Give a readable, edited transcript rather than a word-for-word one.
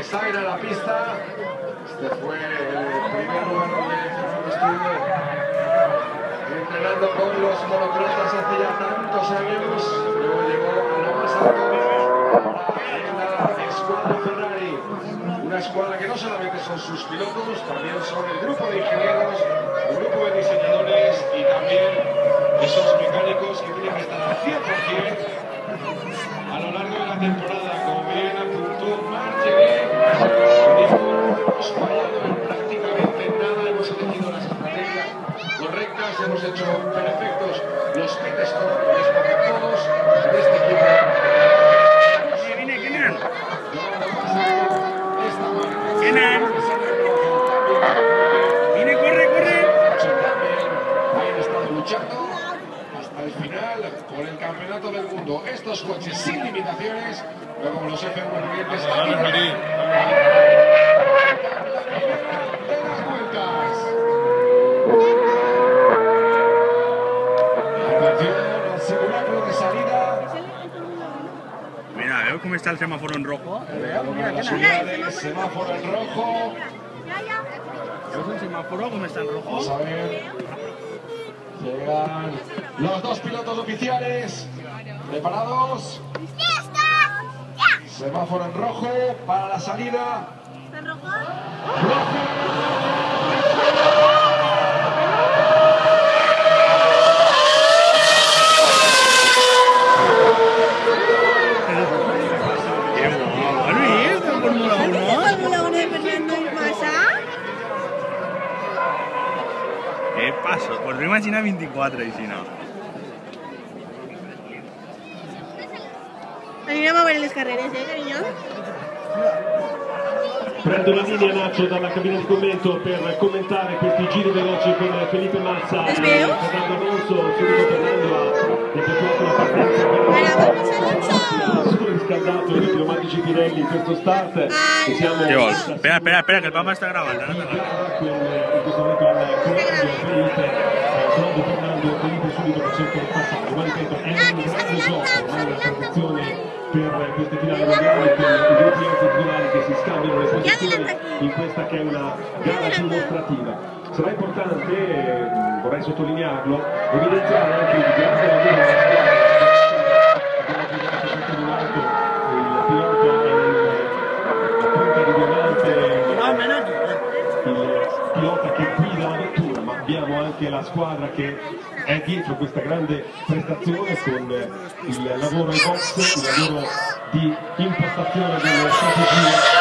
de Zaira a la pista. Este fue el primer lugar donde Fernando estuvo entrenando con los monocrotas hace ya tantos años. Luego llegó a lo más alto en la escuadra Ferrari. Una escuadra que no solamente son sus pilotos, también son el grupo de ingenieros, el grupo de diseñadores y también esos mecánicos que tienen que estar al 100% a lo largo de la temporada. Como bien apuntó Margery, hemos fallado en prácticamente nada, hemos elegido las estrategias correctas, hemos hecho perfectos los pit stop, porque todos de este equipo Viene, corre. han estado luchando hasta el final por el campeonato del mundo. Estos coches sin limitaciones, pero como los F1 vivientes, de las vueltas. Atención al simulacro de salida. Mira, veo cómo está el semáforo en rojo. Semáforo en rojo. ¿Ves el semáforo cómo está en rojo? Vamos a ver. Llegan los dos pilotos oficiales. ¿Preparados? Semáforo en rojo para la salida. ¿En rojo? ¿Qué pasó? Pues me imagino 24 y si no. Andiamo a vedere le carrere, cariño? Prendo la linea Nacho dalla cabina di commento per commentare questi giri veloci con Felipe Massa e Fernando Alonso. Subito Fernando ha effettuato la partenza per il surriscaldato dei pneumatici Pirelli in questo start e siamo Espera, que el papá está grabando. in questo momento al comando Felipe subito facendo il passaggio, ma ripeto è un grande gioco ormai la transizione per queste finali mondiali, per i due piloti individuali che si scambiano le posizioni in questa che è una gara dimostrativa. Sarà importante, vorrei sottolinearlo, evidenziare anche il grande lavoro della squadra. Abbiamo sottolineato il pilota e la punta di diamante, il pilota che guida la vettura, ma abbiamo anche la squadra che è dietro questa grande prestazione con il lavoro ai box, il lavoro di impostazione delle strategie.